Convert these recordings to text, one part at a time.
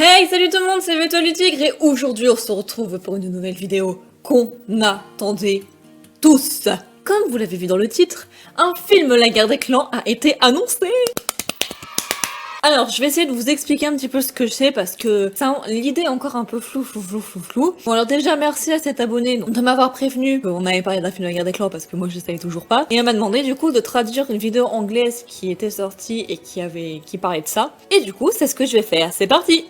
Hey, salut tout le monde, c'est Veto du Tigre et aujourd'hui on se retrouve pour une nouvelle vidéo qu'on attendait tous. Comme vous l'avez vu dans le titre, un film La Guerre des Clans a été annoncé. Alors, je vais essayer de vous expliquer un petit peu ce que je sais parce que l'idée est encore un peu floue. Bon alors déjà, merci à cet abonné de m'avoir prévenu qu'on avait parlé d'un film La Guerre des Clans parce que moi je savais toujours pas. Et elle m'a demandé du coup de traduire une vidéo anglaise qui était sortie et qui parlait de ça. Et du coup, c'est ce que je vais faire. C'est parti!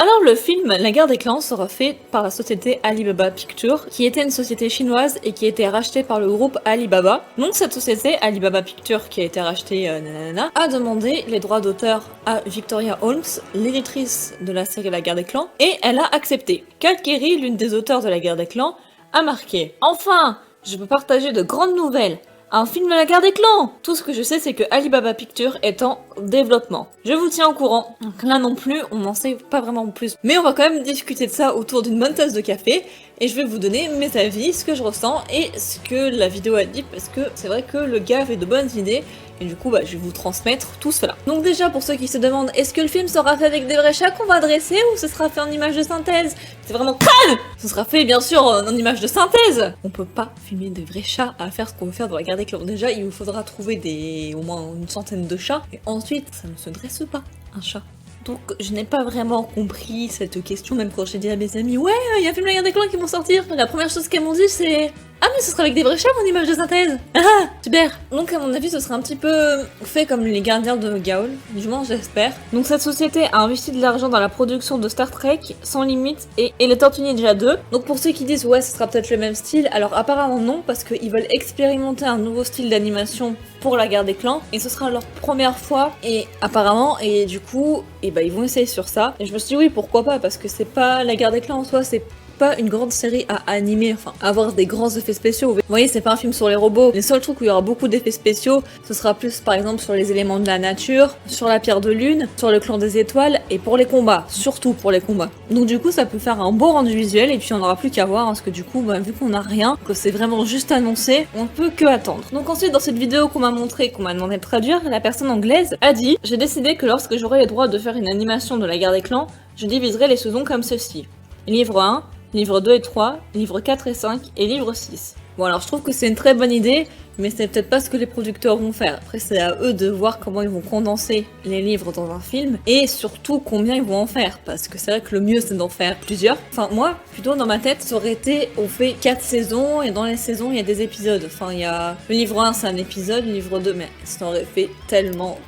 Alors le film La Guerre des Clans sera fait par la société Alibaba Pictures, qui était une société chinoise et qui a été rachetée par le groupe Alibaba. Donc cette société, Alibaba Pictures, qui a été rachetée, a demandé les droits d'auteur à Victoria Holmes, l'éditrice de la série La Guerre des Clans, et elle a accepté. Kalkeri, l'une des auteurs de La Guerre des Clans, a marqué « Enfin, je peux partager de grandes nouvelles !» Un film de La Guerre des Clans! Tout ce que je sais, c'est que Alibaba Pictures est en développement. Je vous tiens au courant. Donc là non plus, on n'en sait pas vraiment plus. Mais on va quand même discuter de ça autour d'une bonne tasse de café. Et je vais vous donner mes avis, ce que je ressens et ce que la vidéo a dit. Parce que c'est vrai que le gars avait de bonnes idées. Et du coup, je vais vous transmettre tout cela. Donc déjà, pour ceux qui se demandent, est-ce que le film sera fait avec des vrais chats qu'on va dresser ou ce sera fait en image de synthèse? C'est vraiment crâne! Ce sera fait, bien sûr, en image de synthèse! On peut pas filmer des vrais chats à faire ce qu'on veut faire dans La Guerre des Clans. Déjà, il vous faudra trouver au moins une centaine de chats. Et ensuite, ça ne se dresse pas, un chat. Donc je n'ai pas vraiment compris cette question, même quand j'ai dit à mes amis « Ouais, il y a un film La Guerre des Clans qui vont sortir !» La première chose qu'elles m'ont dit c'est « Ah mais ce sera avec des vrais chats mon image de synthèse !» Ah super. Donc à mon avis ce sera un petit peu fait comme les gardiens de Gaol, du moins j'espère. Donc cette société a investi de l'argent dans la production de Star Trek, Sans Limite et les Tortues Ninja 2. Donc pour ceux qui disent « Ouais, ce sera peut-être le même style », alors apparemment non, parce qu'ils veulent expérimenter un nouveau style d'animation pour La Guerre des Clans, et ce sera leur première fois, et apparemment, et du coup, ils vont essayer sur ça. Et je me suis dit oui, pourquoi pas, parce que c'est pas La Guerre des Clans en soi, c'est pas une grande série à animer, enfin, avoir des grands effets spéciaux. Vous voyez, c'est pas un film sur les robots. Les seuls trucs où il y aura beaucoup d'effets spéciaux, ce sera plus par exemple sur les éléments de la nature, sur la pierre de lune, sur le clan des étoiles, et pour les combats, surtout pour les combats. Donc du coup, ça peut faire un beau rendu visuel, et puis on n'aura plus qu'à voir, parce que du coup, vu qu'on n'a rien, que c'est vraiment juste annoncé, on ne peut que attendre. Donc ensuite, dans cette vidéo qu'on m'a montré, qu'on m'a demandé de traduire, la personne anglaise a dit « J'ai décidé que lorsque j'aurai les droits de faire une animation de La Guerre des Clans, je diviserai les saisons comme ceci. Livre 1, Livre 2 et 3, livre 4 et 5 et livre 6. Bon alors je trouve que c'est une très bonne idée, mais c'est peut-être pas ce que les producteurs vont faire. Après c'est à eux de voir comment ils vont condenser les livres dans un film, et surtout combien ils vont en faire, parce que c'est vrai que le mieux c'est d'en faire plusieurs. Enfin moi, plutôt dans ma tête, ça aurait été, on fait 4 saisons, et dans les saisons il y a des épisodes. Enfin il y a... Le livre 1 c'est un épisode, le livre 2, mais ça aurait fait tellement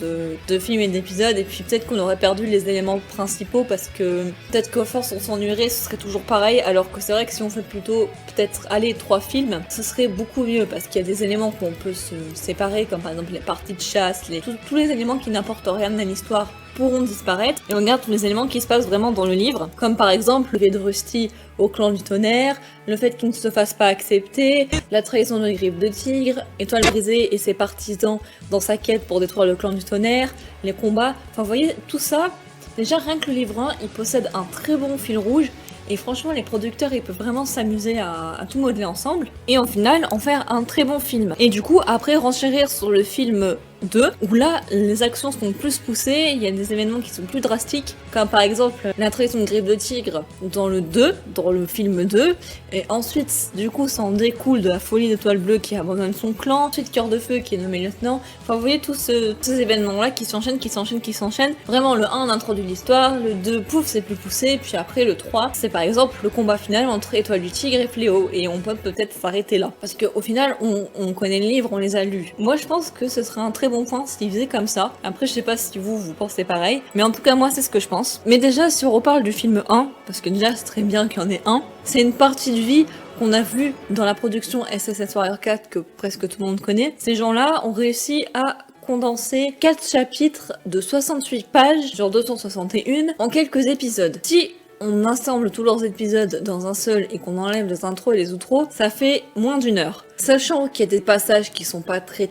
de films et d'épisodes, et puis peut-être qu'on aurait perdu les éléments principaux, parce que peut-être qu'à force on s'ennuierait, ce serait toujours pareil, alors que c'est vrai que si on fait plutôt peut-être 3 films, ce serait beaucoup mieux, parce qu'il y a des éléments qu'on peut se séparer, comme par exemple les parties de chasse, tous les éléments qui n'apportent rien à l'histoire pourront disparaître, et on garde tous les éléments qui se passent vraiment dans le livre, comme par exemple le fait de Rusty au clan du tonnerre, le fait qu'il ne se fasse pas accepter, la trahison de Griffe de Tigre, Étoile brisée et ses partisans dans sa quête pour détruire le clan du tonnerre, les combats, enfin vous voyez, tout ça, déjà rien que le livre 1, il possède un très bon fil rouge. Et franchement, les producteurs, ils peuvent vraiment s'amuser à tout modeler ensemble. Et au final, en faire un très bon film. Et du coup, après, renchérir sur le film 2, où là, les actions sont plus poussées, il y a des événements qui sont plus drastiques, comme par exemple la trahison de Griffe de Tigre dans le 2, dans le film 2, et ensuite, du coup, ça en découle de la folie d'Étoile Bleue qui abandonne son clan, ensuite Cœur de Feu qui est nommé lieutenant, enfin vous voyez tous ces événements-là qui s'enchaînent, Vraiment, le 1 on introduit l'histoire, le 2, pouf, c'est plus poussé, puis après le 3, c'est par exemple le combat final entre Étoile du Tigre et Fléau, et on peut peut-être s'arrêter là. Parce qu'au final, on connaît le livre, on les a lus. Moi je pense que ce serait un très bon point s'ils faisaient comme ça. Après je sais pas si vous pensez pareil, mais en tout cas moi c'est ce que je pense. Mais déjà si on reparle du film 1, parce que déjà c'est très bien qu'il y en ait un, c'est une partie de vie qu'on a vu dans la production SSS Warrior 4 que presque tout le monde connaît. Ces gens-là ont réussi à condenser 4 chapitres de 68 pages sur 261 en quelques épisodes. Si on assemble tous leurs épisodes dans un seul et qu'on enlève les intros et les outros, ça fait moins d'1 heure. Sachant qu'il y a des passages qui sont pas très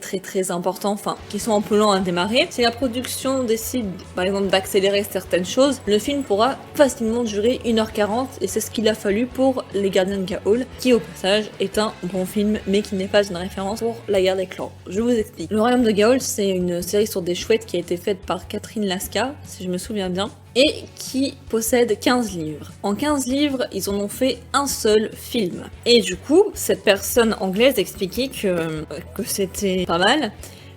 importants, enfin, qui sont un peu lents à démarrer, si la production décide, par exemple, d'accélérer certaines choses, le film pourra facilement durer 1h40, et c'est ce qu'il a fallu pour Les Gardiens de Gaol, qui au passage est un bon film, mais qui n'est pas une référence pour La Guerre des Clans. Je vous explique. Le Royaume de Gaol, c'est une série sur des chouettes qui a été faite par Catherine Lasca, si je me souviens bien. et qui possède 15 livres. En 15 livres, ils en ont fait un seul film. Et du coup, cette personne anglaise expliquait que c'était pas mal,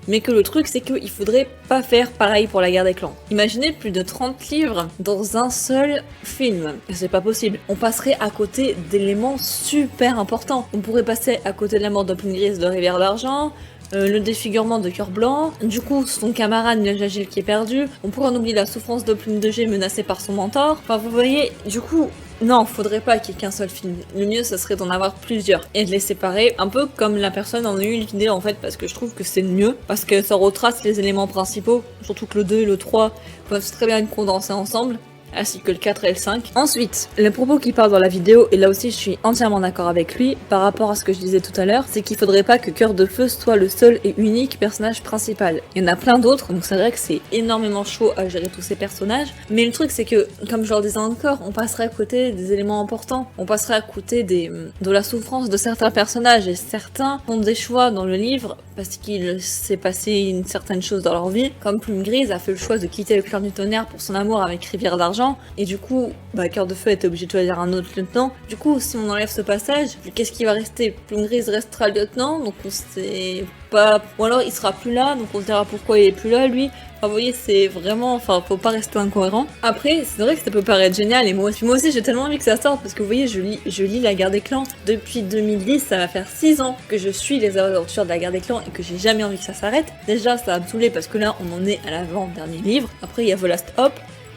mais que le truc c'est qu'il faudrait pas faire pareil pour la guerre des clans. Imaginez plus de 30 livres dans un seul film. C'est pas possible. On passerait à côté d'éléments super importants. On pourrait passer à côté de la mort de Plume Grise de Rivière d'Argent, le défigurement de Cœur Blanc, du coup son camarade Miel Agile qui est perdu, on pourrait en oublier la souffrance de Plume de G menacée par son mentor. Enfin vous voyez, du coup, non, faudrait pas qu'il y ait qu'un seul film. Le mieux, ça serait d'en avoir plusieurs et de les séparer, un peu comme la personne en a eu l'idée en fait, parce que je trouve que c'est le mieux, parce que ça retrace les éléments principaux, surtout que le 2 et le 3 peuvent très bien être condensés ensemble, ainsi que le 4 et le 5. Ensuite, le propos qu'il parle dans la vidéo, et là aussi je suis entièrement d'accord avec lui, par rapport à ce que je disais tout à l'heure, c'est qu'il faudrait pas que Cœur de Feu soit le seul et unique personnage principal. Il y en a plein d'autres, donc c'est vrai que c'est énormément chaud à gérer tous ces personnages, mais le truc c'est que, comme je leur disais encore, on passerait à côté des éléments importants, on passerait à côté de la souffrance de certains personnages, et certains font des choix dans le livre parce qu'il s'est passé une certaine chose dans leur vie, comme Plume Grise a fait le choix de quitter le clan du tonnerre pour son amour avec Rivière d'Argent, et du coup, Cœur de Feu était obligé de choisir un autre lieutenant. Du coup, si on enlève ce passage, qu'est-ce qui va rester? Plume Grise restera lieutenant, donc on sait pas... Ou alors il sera plus là, donc on se dira pourquoi il est plus là, lui. Enfin, vous voyez, c'est vraiment... Enfin, faut pas rester incohérent. Après, c'est vrai que ça peut paraître génial, et moi aussi j'ai tellement envie que ça sorte, parce que vous voyez, je lis La Guerre des Clans depuis 2010, ça va faire 6 ans que je suis les aventures de La Guerre des Clans, et que j'ai jamais envie que ça s'arrête. Déjà, ça va me saouler, parce que là, on en est à l'avant-dernier livre. Après, il y a The Last Hop,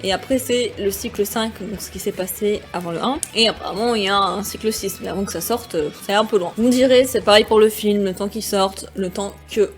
et après c'est le cycle 5, donc ce qui s'est passé avant le 1. Et apparemment il y a un cycle 6, mais avant que ça sorte, c'est un peu loin. Vous me direz, c'est pareil pour le film, le temps qu'il sorte, le temps que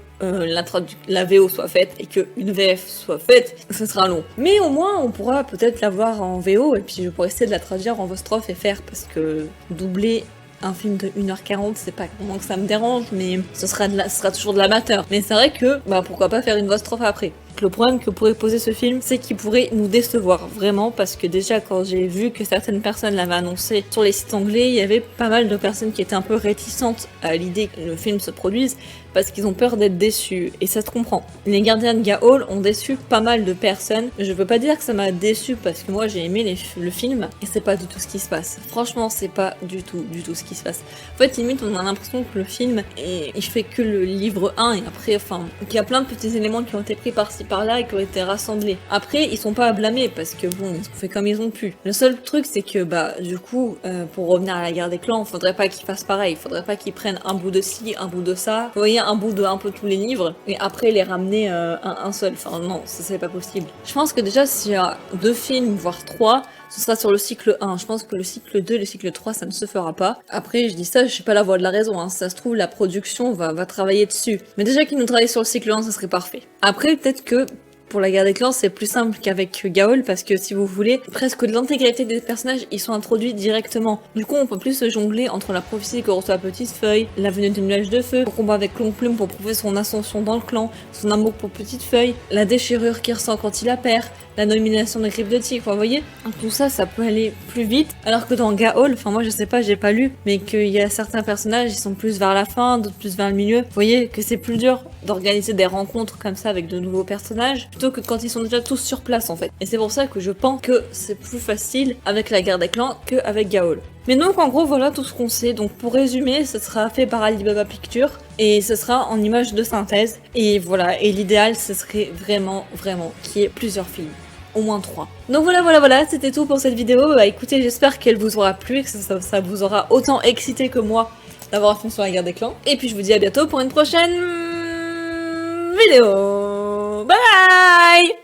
la VO soit faite et que une VF soit faite, ça sera long. Mais au moins on pourra peut-être la voir en VO, et puis je pourrais essayer de la traduire en vostrof et faire, parce que doubler un film de 1h40, c'est pas vraiment que ça me dérange, mais ce sera toujours de l'amateur. Mais c'est vrai que, pourquoi pas faire une vostrof après. Le problème que pourrait poser ce film, c'est qu'il pourrait nous décevoir vraiment, parce que déjà quand j'ai vu que certaines personnes l'avaient annoncé sur les sites anglais, il y avait pas mal de personnes qui étaient un peu réticentes à l'idée que le film se produise, parce qu'ils ont peur d'être déçus, et ça se comprend. Les Gardiens de Ga'Hoole ont déçu pas mal de personnes. Je peux pas dire que ça m'a déçu, parce que moi j'ai aimé le film, et c'est pas du tout ce qui se passe. Franchement, c'est pas du tout ce qui se passe. En fait, limite, on a l'impression que le film, il fait que le livre 1, et après, qu'il y a plein de petits éléments qui ont été pris par-ci par-là et qui ont été rassemblés. Après, ils sont pas à blâmer, parce que bon, ils ont fait comme ils ont pu. Le seul truc, c'est que, du coup, pour revenir à la guerre des clans, faudrait pas qu'ils fassent pareil. Faudrait pas qu'ils prennent un bout de ci, un bout de ça. Vous voyez, un bout de un peu tous les livres, et après les ramener un seul. Enfin, non, ça c'est pas possible. Je pense que déjà, s'il y a 2 films, voire 3, ce sera sur le cycle 1. Je pense que le cycle 2 et le cycle 3, ça ne se fera pas. Après, je dis ça, je suis pas la voix de la raison, hein. Si ça se trouve, la production va travailler dessus. Mais déjà qu'ils nous travaillent sur le cycle 1, ça serait parfait. Après, peut-être que pour la guerre des clans, c'est plus simple qu'avec Ga'Hoole, parce que si vous voulez, presque l'intégralité des personnages, ils sont introduits directement. Du coup, on peut plus se jongler entre la prophétie que reçoit Petite Feuille, la venue du nuage de feu, le combat avec Longue Plume pour prouver son ascension dans le clan, son amour pour Petite Feuille, la déchirure qu'il ressent quand il la perd, la nomination de Grippe de Tigre, vous voyez, tout ça, ça peut aller plus vite, alors que dans Ga'Hoole, moi je sais pas, j'ai pas lu, mais qu'il y a certains personnages, ils sont plus vers la fin, d'autres plus vers le milieu. Vous voyez que c'est plus dur d'organiser des rencontres comme ça avec de nouveaux personnages, plutôt que quand ils sont déjà tous sur place en fait. Et c'est pour ça que je pense que c'est plus facile avec la guerre des clans qu'avec Ga'Hoole. Mais donc en gros voilà tout ce qu'on sait. Donc pour résumer, ce sera fait par Alibaba Pictures et ce sera en images de synthèse. Et voilà, et l'idéal ce serait vraiment qu'il y ait plusieurs films. Au moins 3. Donc voilà, c'était tout pour cette vidéo. Écoutez, j'espère qu'elle vous aura plu et que ça vous aura autant excité que moi d'avoir un film sur la guerre des clans. Et puis je vous dis à bientôt pour une prochaine vidéo. Bye!